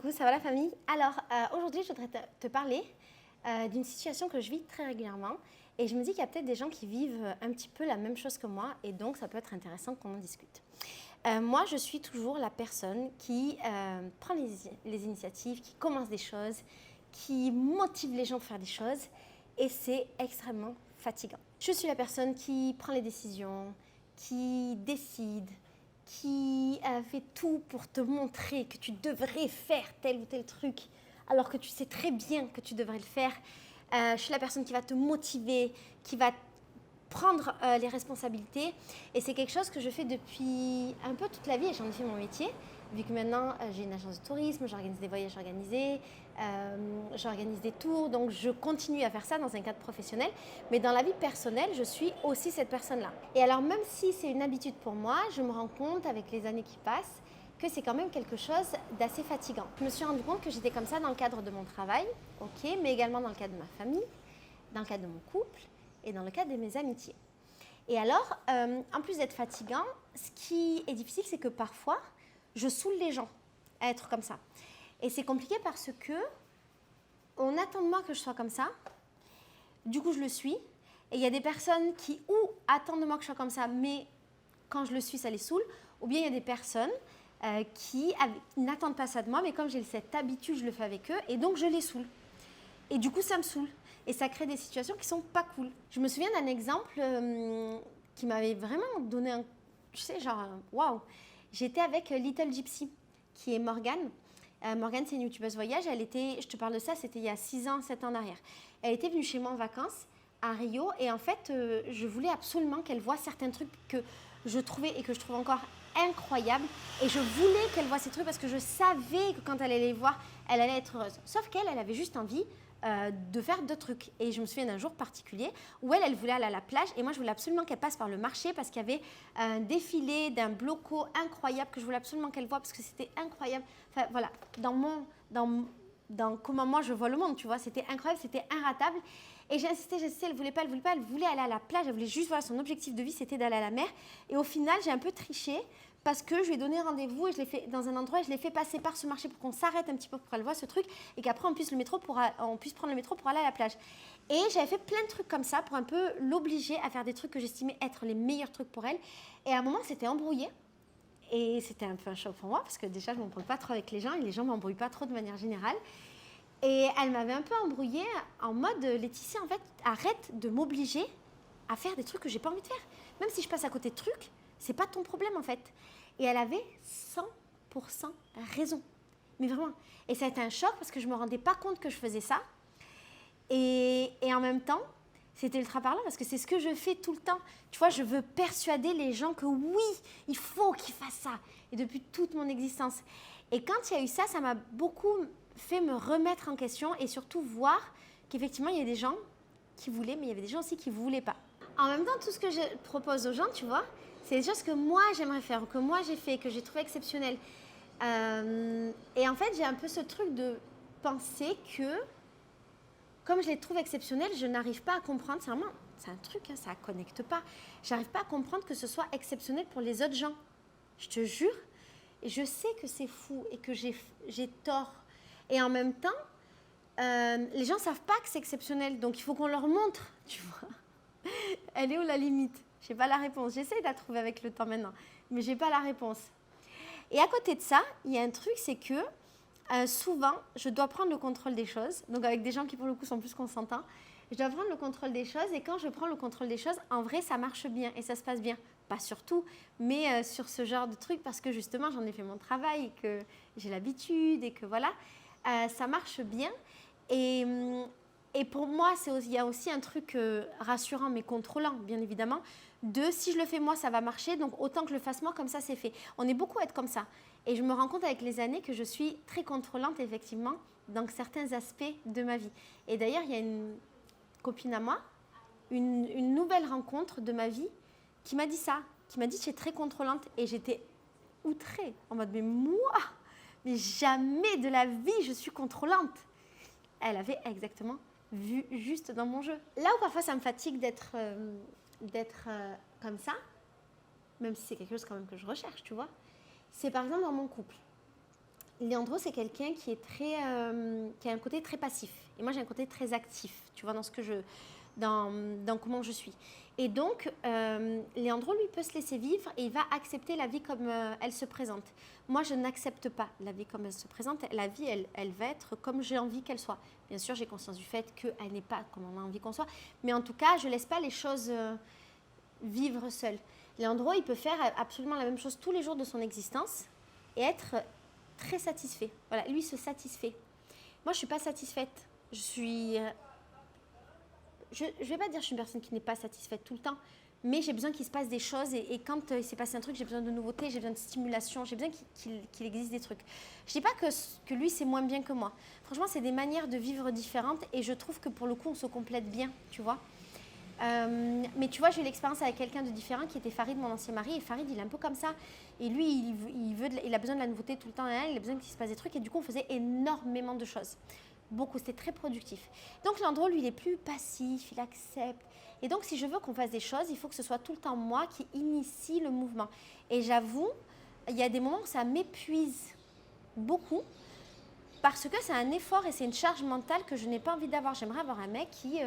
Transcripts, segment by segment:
Coucou, ça va la famille? Alors, aujourd'hui, je voudrais te parler d'une situation que je vis très régulièrement. Et je me dis qu'il y a peut-être des gens qui vivent un petit peu la même chose que moi. Et donc, ça peut être intéressant qu'on en discute. Moi, je suis toujours la personne qui prend les initiatives, qui commence des choses, qui motive les gens pour faire des choses. Et c'est extrêmement fatigant. Je suis la personne qui prend les décisions, qui décide, qui fait tout pour te montrer que tu devrais faire tel ou tel truc, alors que tu sais très bien que tu devrais le faire. Je suis la personne qui va te motiver, qui va prendre les responsabilités. Et c'est quelque chose que je fais depuis un peu toute la vie et j'en ai fait mon métier. Vu que maintenant, j'ai une agence de tourisme, j'organise des voyages organisés, j'organise des tours. Donc, je continue à faire ça dans un cadre professionnel. Mais dans la vie personnelle, je suis aussi cette personne-là. Et alors, même si c'est une habitude pour moi, je me rends compte avec les années qui passent que c'est quand même quelque chose d'assez fatigant. Je me suis rendu compte que j'étais comme ça dans le cadre de mon travail, ok, mais également dans le cadre de ma famille, dans le cadre de mon couple et dans le cadre de mes amitiés. Et alors, en plus d'être fatigant, ce qui est difficile, c'est que parfois, je saoule les gens à être comme ça. Et c'est compliqué parce que on attend de moi que je sois comme ça. Du coup, je le suis. Et il y a des personnes qui ou attendent de moi que je sois comme ça, mais quand je le suis, ça les saoule. Ou bien il y a des personnes qui n'attendent pas ça de moi, mais comme j'ai cette habitude, je le fais avec eux. Et donc, je les saoule. Et du coup, ça me saoule. Et ça crée des situations qui sont pas cool. Je me souviens d'un exemple qui m'avait vraiment donné un... Tu sais, genre, waouh. J'étais avec Little Gypsy, qui est Morgane. Morgane, c'est une youtubeuse voyage. Elle était, je te parle de ça, c'était il y a 6 ans, 7 ans en arrière. Elle était venue chez moi en vacances à Rio. Et en fait, je voulais absolument qu'elle voie certains trucs que je trouvais et que je trouve encore incroyables. Et je voulais qu'elle voie ces trucs parce que je savais que quand elle allait les voir, elle allait être heureuse. Sauf qu'elle, elle avait juste envie de faire d'autres trucs. Et je me souviens d'un jour particulier où elle voulait aller à la plage et moi je voulais absolument qu'elle passe par le marché parce qu'il y avait un défilé d'un bloco incroyable que je voulais absolument qu'elle voie parce que c'était incroyable. Enfin voilà, dans comment moi je vois le monde, tu vois, c'était incroyable, c'était inratable. Et j'ai insisté, elle voulait pas, elle voulait aller à la plage, elle voulait juste, voilà, son objectif de vie c'était d'aller à la mer. Et au final, j'ai un peu triché parce que je lui ai donné rendez-vous et je l'ai fait dans un endroit et je l'ai fait passer par ce marché pour qu'on s'arrête un petit peu pour qu'elle voie ce truc et qu'après on puisse prendre le métro pour aller à la plage. Et j'avais fait plein de trucs comme ça pour un peu l'obliger à faire des trucs que j'estimais être les meilleurs trucs pour elle. Et à un moment, c'était embrouillé. Et c'était un peu un choc pour moi parce que déjà, je ne m'embrouille pas trop avec les gens et les gens ne m'embrouillent pas trop de manière générale. Et elle m'avait un peu embrouillée en mode Laetitia, en fait, arrête de m'obliger à faire des trucs que j'ai pas envie de faire. Même si je passe à côté de trucs, c'est pas ton problème en fait. Et elle avait 100% raison. Mais vraiment. Et ça a été un choc parce que je me rendais pas compte que je faisais ça. Et en même temps, c'était ultra parlant parce que c'est ce que je fais tout le temps. Tu vois, je veux persuader les gens que oui, il faut qu'ils fassent ça. Et depuis toute mon existence. Et quand il y a eu ça, ça m'a beaucoup fait me remettre en question et surtout voir qu'effectivement, il y a des gens qui voulaient, mais il y avait des gens aussi qui ne voulaient pas. En même temps, tout ce que je propose aux gens, tu vois, c'est des choses que moi, j'aimerais faire, que moi, j'ai fait, que j'ai trouvé exceptionnelles. Et en fait, j'ai un peu ce truc de penser que, comme je les trouve exceptionnelles, je n'arrive pas à comprendre, c'est un truc, hein, ça ne connecte pas. J'arrive pas à comprendre que ce soit exceptionnel pour les autres gens. Je te jure. Et je sais que c'est fou et que j'ai tort. Et en même temps, les gens ne savent pas que c'est exceptionnel. Donc, il faut qu'on leur montre, tu vois. Elle est où la limite? Je n'ai pas la réponse. J'essaie de la trouver avec le temps maintenant, mais je n'ai pas la réponse. Et à côté de ça, il y a un truc, c'est que souvent, je dois prendre le contrôle des choses. Donc, avec des gens qui, pour le coup, sont plus consentants, je dois prendre le contrôle des choses. Et quand je prends le contrôle des choses, en vrai, ça marche bien et ça se passe bien. Pas sur tout, mais sur ce genre de trucs parce que justement, j'en ai fait mon travail et que j'ai l'habitude et que voilà, ça marche bien. Et pour moi, il y a aussi un truc rassurant mais contrôlant, bien évidemment, de si je le fais moi, ça va marcher, donc autant que je le fasse moi, comme ça, c'est fait. On est beaucoup à être comme ça. Et je me rends compte avec les années que je suis très contrôlante, effectivement, dans certains aspects de ma vie. Et d'ailleurs, il y a une copine à moi, une nouvelle rencontre de ma vie, qui m'a dit ça, qui m'a dit que j'étais très contrôlante. Et j'étais outrée, en mode, mais moi, mais jamais de la vie, je suis contrôlante. Elle avait exactement vu juste dans mon jeu. Là où parfois ça me fatigue d'être comme ça, même si c'est quelque chose quand même que je recherche, tu vois, c'est par exemple dans mon couple. Léandro, c'est quelqu'un qui est qui a un côté très passif. Et moi, j'ai un côté très actif, tu vois, dans comment je suis. Et donc, Léandro, lui, peut se laisser vivre et il va accepter la vie comme elle se présente. Moi, je n'accepte pas la vie comme elle se présente. La vie, elle va être comme j'ai envie qu'elle soit. Bien sûr, j'ai conscience du fait qu'elle n'est pas comme on a envie qu'on soit. Mais en tout cas, je ne laisse pas les choses vivre seules. Léandro, il peut faire absolument la même chose tous les jours de son existence et être très satisfait. Voilà, lui se satisfait. Moi, je ne suis pas satisfaite. Je vais pas dire que je suis une personne qui n'est pas satisfaite tout le temps, mais j'ai besoin qu'il se passe des choses et quand il s'est passé un truc, j'ai besoin de nouveautés, j'ai besoin de stimulation, j'ai besoin qu'il existe des trucs. Je dis pas que lui, c'est moins bien que moi. Franchement, c'est des manières de vivre différentes et je trouve que pour le coup, on se complète bien, tu vois. Mais tu vois, j'ai eu l'expérience avec quelqu'un de différent qui était Farid, mon ancien mari. Et Farid, il est un peu comme ça. Et lui, il a besoin de la nouveauté tout le temps. Il a besoin qu'il se passe des trucs. Et du coup, on faisait énormément de choses. Beaucoup, c'était très productif. Donc, Léandro, lui, il est plus passif, il accepte. Et donc, si je veux qu'on fasse des choses, il faut que ce soit tout le temps moi qui initie le mouvement. Et j'avoue, il y a des moments où ça m'épuise beaucoup. Parce que c'est un effort et c'est une charge mentale que je n'ai pas envie d'avoir. J'aimerais avoir un mec qui,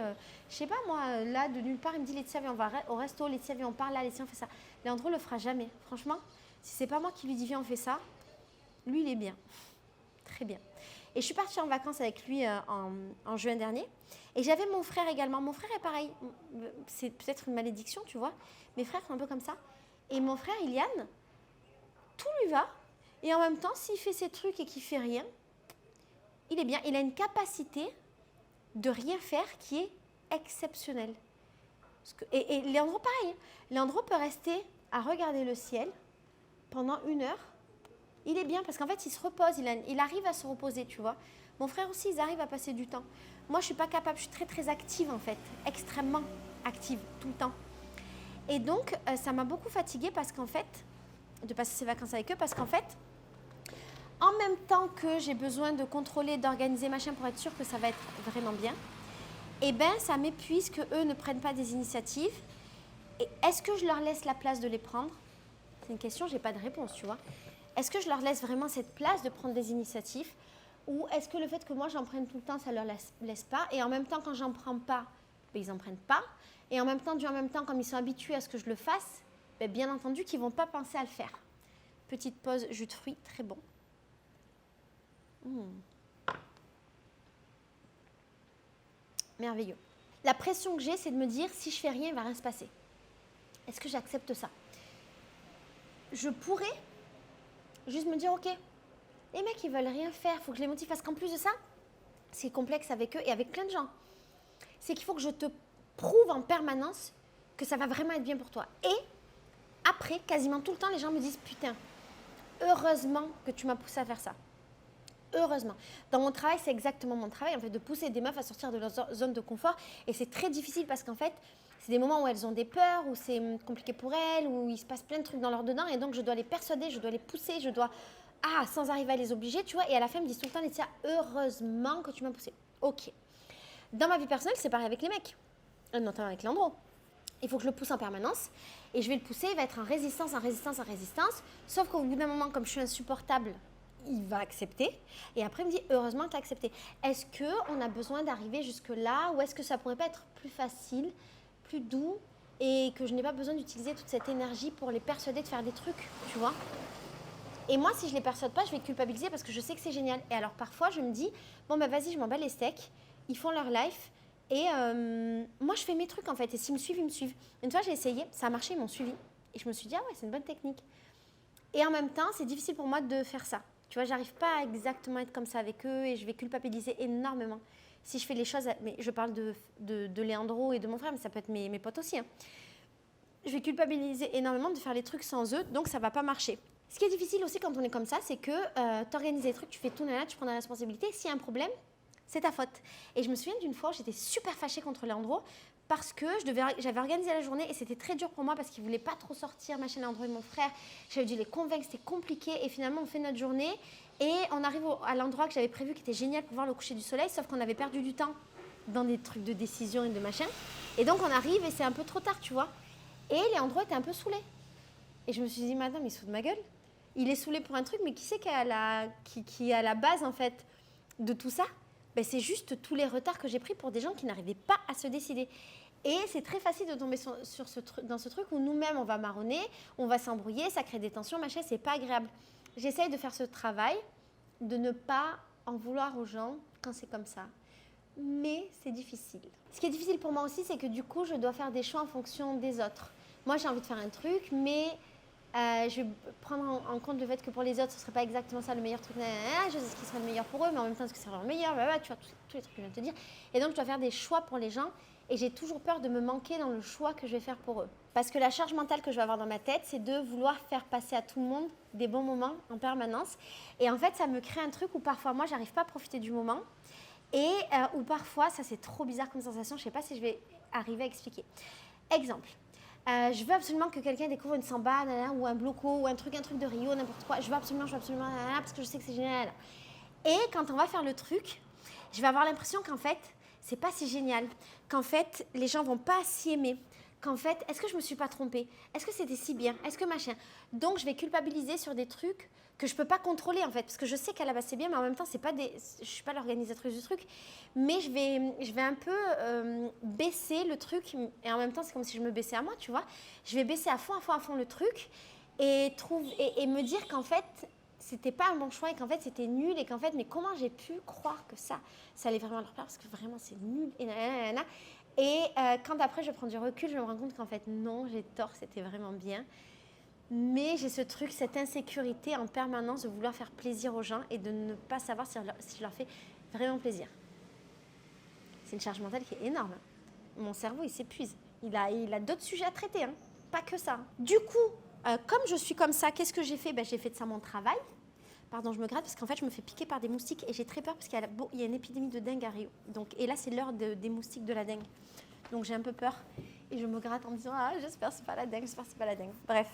je sais pas moi, là de nulle part, il me dit Laetitia, viens, on va au resto, Laetitia, viens, on parle là, Laetitia, on fait ça. Léandro le fera jamais. Franchement, si c'est pas moi qui lui dis viens, on fait ça, lui, il est bien. Très bien. Et je suis partie en vacances avec lui en juin dernier. Et j'avais mon frère également. Mon frère est pareil. C'est peut-être une malédiction, tu vois. Mes frères sont un peu comme ça. Et mon frère, Iliane, tout lui va. Et en même temps, s'il fait ses trucs et qu'il fait rien, il est bien. Il a une capacité de rien faire qui est exceptionnelle. Et Léandro, pareil. Léandro peut rester à regarder le ciel pendant 1 heure. Il est bien parce qu'en fait, il se repose. Il arrive à se reposer, tu vois. Mon frère aussi, ils arrivent à passer du temps. Moi, je ne suis pas capable. Je suis très, très active, en fait. Extrêmement active, tout le temps. Et donc, ça m'a beaucoup fatiguée parce qu'en fait, de passer ces vacances avec eux, parce qu'en fait, en même temps que j'ai besoin de contrôler, d'organiser machin pour être sûre que ça va être vraiment bien, eh bien, ça m'épuise qu'eux ne prennent pas des initiatives. Et est-ce que je leur laisse la place de les prendre? C'est une question, je n'ai pas de réponse, tu vois. Est-ce que je leur laisse vraiment cette place de prendre des initiatives? Ou est-ce que le fait que moi, j'en prenne tout le temps, ça ne leur laisse pas? Et en même temps, quand j'en prends pas, ben, ils n'en prennent pas. Et en même temps, comme ils sont habitués à ce que je le fasse, ben, bien entendu qu'ils ne vont pas penser à le faire. Petite pause, jus de fruits, très bon. Merveilleux. La pression que j'ai, c'est de me dire, si je fais rien, il ne va rien se passer. Est-ce que j'accepte ça? Je pourrais juste me dire, ok, les mecs, ils veulent rien faire, il faut que je les motive. Parce qu'en plus de ça, c'est complexe avec eux et avec plein de gens. C'est qu'il faut que je te prouve en permanence que ça va vraiment être bien pour toi. Et après, quasiment tout le temps, les gens me disent, putain, heureusement que tu m'as poussé à faire ça. Heureusement. Dans mon travail, c'est exactement mon travail, en fait, de pousser des meufs à sortir de leur zone de confort. Et c'est très difficile parce qu'en fait, c'est des moments où elles ont des peurs, où c'est compliqué pour elles, où il se passe plein de trucs dans leur dedans. Et donc, je dois les persuader, je dois les pousser, sans arriver à les obliger, tu vois. Et à la fin, elles me disent tout le temps, Laetitia, heureusement que tu m'as poussé. Ok. Dans ma vie personnelle, c'est pareil avec les mecs, notamment avec Léandro. Il faut que je le pousse en permanence. Et je vais le pousser, il va être en résistance, en résistance, en résistance. Sauf qu'au bout d'un moment, comme je suis insupportable, il va accepter. Et après, il me dit, heureusement que tu as accepté. Est-ce qu'on a besoin d'arriver jusque-là ou est-ce que ça pourrait pas être plus facile, plus doux et que je n'ai pas besoin d'utiliser toute cette énergie pour les persuader de faire des trucs, tu vois? Et moi, si je les persuade pas, je vais culpabiliser parce que je sais que c'est génial. Et alors, parfois, je me dis, bon, bah vas-y, je m'en bats les steaks. Ils font leur life. Et moi, je fais mes trucs, en fait. Et s'ils me suivent, ils me suivent. Une fois, j'ai essayé. Ça a marché, ils m'ont suivi. Et je me suis dit, ah ouais, c'est une bonne technique. Et en même temps, c'est difficile pour moi de faire ça. Tu vois, j'arrive pas à exactement être comme ça avec eux et je vais culpabiliser énormément. Si je fais les choses, mais je parle de Léandro et de mon frère, mais ça peut être mes potes aussi. Hein. Je vais culpabiliser énormément de faire les trucs sans eux, donc ça va pas marcher. Ce qui est difficile aussi quand on est comme ça, c'est que tu organises les trucs, tu fais tout, tu prends la responsabilité. S'il y a un problème, c'est ta faute. Et je me souviens d'une fois, j'étais super fâchée contre Léandro parce que j'avais organisé la journée et c'était très dur pour moi parce qu'ils ne voulaient pas trop sortir, machin, Léandro et mon frère. J'avais dû les convaincre, c'était compliqué. Et finalement, on fait notre journée et on arrive à l'endroit que j'avais prévu qui était génial pour voir le coucher du soleil, sauf qu'on avait perdu du temps dans des trucs de décision et de machin. Et donc, on arrive et c'est un peu trop tard, tu vois. Et Léandro était un peu saoulé. Et je me suis dit, madame, il se fout de ma gueule. il est saoulé pour un truc, mais qui c'est qui est à la base, en fait, de tout ça? Ben, c'est juste tous les retards que j'ai pris pour des gens qui n'arrivaient pas à se décider. Et c'est très facile de tomber dans ce truc où nous-mêmes, on va marronner, on va s'embrouiller, ça crée des tensions, machin, c'est pas agréable. J'essaye de faire ce travail, de ne pas en vouloir aux gens quand c'est comme ça. Mais c'est difficile. Ce qui est difficile pour moi aussi, c'est que du coup, je dois faire des choix en fonction des autres. Moi, j'ai envie de faire un truc, mais je vais prendre en compte le fait que pour les autres, ce ne serait pas exactement ça le meilleur truc. Je sais ce qui serait le meilleur pour eux, mais en même temps, ce qui serait le meilleur, tu vois, tous les trucs que je viens de te dire. Et donc, je dois faire des choix pour les gens. Et j'ai toujours peur de me manquer dans le choix que je vais faire pour eux. Parce que la charge mentale que je vais avoir dans ma tête, c'est de vouloir faire passer à tout le monde des bons moments en permanence. Et en fait, ça me crée un truc où parfois, moi, j'arrive pas à profiter du moment. Et où parfois, ça c'est trop bizarre comme sensation, je ne sais pas si je vais arriver à expliquer. Exemple, je veux absolument que quelqu'un découvre une samba ou un bloco ou un truc de Rio, n'importe quoi. Je veux absolument, parce que je sais que c'est génial. Et quand on va faire le truc, je vais avoir l'impression qu'en fait, c'est pas si génial, qu'en fait, les gens vont pas s'y aimer, qu'en fait, est-ce que je me suis pas trompée? Est-ce que c'était si bien? Est-ce que machin? Donc, je vais culpabiliser sur des trucs que je peux pas contrôler en fait, parce que je sais qu'à la base c'est bien, mais en même temps, je suis pas l'organisatrice du truc, mais je vais un peu baisser le truc, et en même temps, c'est comme si je me baissais à moi, tu vois. Je vais baisser à fond le truc, et me dire qu'en fait, c'était pas un bon choix et qu'en fait c'était nul et qu'en fait mais comment j'ai pu croire que ça allait vraiment leur plaire parce que vraiment c'est nul et nanana. Et quand après je prends du recul, je me rends compte qu'en fait non, j'ai tort, c'était vraiment bien, mais j'ai ce truc, cette insécurité en permanence de vouloir faire plaisir aux gens et de ne pas savoir si je leur fais vraiment plaisir. C'est une charge mentale qui est énorme. Mon cerveau il s'épuise, il a d'autres sujets à traiter, hein. Pas que ça. Du coup, comme je suis comme ça, qu'est-ce que j'ai fait? J'ai fait de ça mon travail. Pardon, je me gratte parce qu'en fait, je me fais piquer par des moustiques et j'ai très peur parce qu'il y a une épidémie de dengue à Rio. Donc, et là, c'est l'heure des moustiques de la dengue. Donc, j'ai un peu peur et je me gratte en me disant « Ah, j'espère que c'est pas la dengue, j'espère que c'est pas la dengue. » Bref.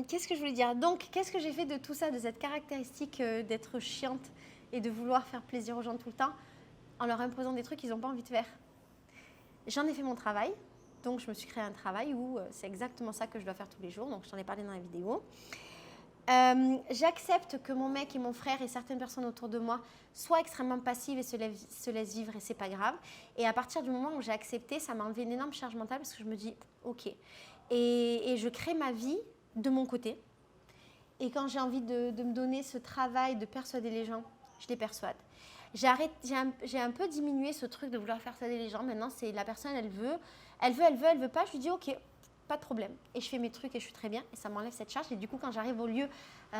Qu'est-ce que je voulais dire? Donc, qu'est-ce que j'ai fait de tout ça, de cette caractéristique d'être chiante et de vouloir faire plaisir aux gens tout le temps en leur imposant des trucs qu'ils n'ont pas envie de faire? J'en ai fait mon travail. Donc, je me suis créé un travail où c'est exactement ça que je dois faire tous les jours. Donc, je t'en ai parlé dans la vidéo. J'accepte que mon mec et mon frère et certaines personnes autour de moi soient extrêmement passives et se laissent vivre et c'est pas grave. Et à partir du moment où j'ai accepté, ça m'a enlevé une énorme charge mentale parce que je me dis ok. Et je crée ma vie de mon côté. Et quand j'ai envie de me donner ce travail de persuader les gens, je les persuade. J'ai un peu diminué ce truc de vouloir persuader les gens. Maintenant, c'est la personne, elle veut pas. Je lui dis ok. Pas de problème. Et je fais mes trucs et je suis très bien. Et ça m'enlève cette charge. Et du coup, quand j'arrive au lieu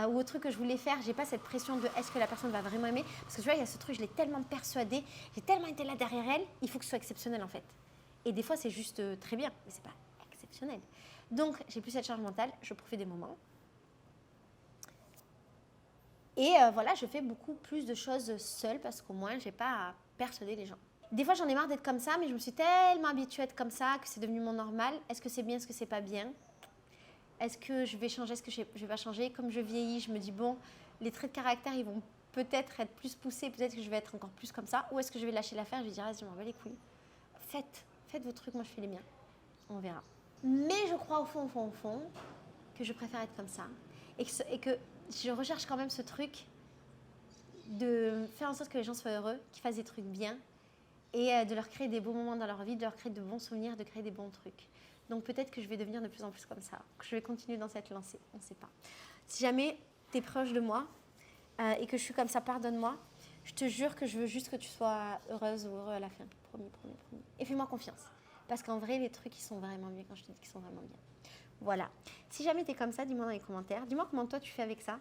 ou au truc que je voulais faire, j'ai pas cette pression de est-ce que la personne va vraiment aimer. Parce que tu vois, il y a ce truc, je l'ai tellement persuadée, j'ai tellement été là derrière elle, il faut que ce soit exceptionnel en fait. Et des fois, c'est juste très bien, mais c'est pas exceptionnel. Donc, j'ai plus cette charge mentale, je profite des moments. Et voilà, je fais beaucoup plus de choses seule parce qu'au moins, j'ai pas à persuader les gens. Des fois, j'en ai marre d'être comme ça, mais je me suis tellement habituée à être comme ça que c'est devenu mon normal. Est-ce que c'est bien, est-ce que c'est pas bien? Est-ce que je vais changer, est-ce que je vais pas changer? Comme je vieillis, je me dis, bon, les traits de caractère, ils vont peut-être être plus poussés, peut-être que je vais être encore plus comme ça. Ou est-ce que je vais lâcher l'affaire? Je vais dire, je m'en bats les couilles. Faites vos trucs, moi je fais les miens. On verra. Mais je crois au fond, que je préfère être comme ça. Et que je recherche quand même ce truc de faire en sorte que les gens soient heureux, qu'ils fassent des trucs bien. Et de leur créer des beaux moments dans leur vie, de leur créer de bons souvenirs, de créer des bons trucs. Donc peut-être que je vais devenir de plus en plus comme ça, que je vais continuer dans cette lancée, on ne sait pas. Si jamais tu es proche de moi et que je suis comme ça, pardonne-moi, je te jure que je veux juste que tu sois heureuse ou heureux à la fin. Promis. Et fais-moi confiance. Parce qu'en vrai, les trucs, ils sont vraiment bien quand je te dis qu'ils sont vraiment bien. Voilà. Si jamais tu es comme ça, dis-moi dans les commentaires. Dis-moi comment toi tu fais avec ça.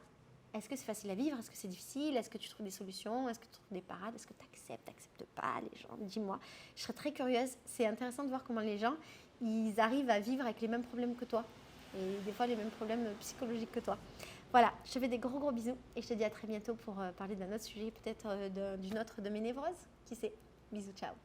Est-ce que c'est facile à vivre? Est-ce que c'est difficile? Est-ce que tu trouves des solutions? Est-ce que tu trouves des parades? Est-ce que tu n'acceptes pas les gens? Dis-moi. Je serais très curieuse. C'est intéressant de voir comment les gens, ils arrivent à vivre avec les mêmes problèmes que toi. Et des fois, les mêmes problèmes psychologiques que toi. Voilà, je te fais des gros bisous et je te dis à très bientôt pour parler d'un autre sujet, peut-être d'une autre de mes névroses. Qui sait? Bisous, ciao.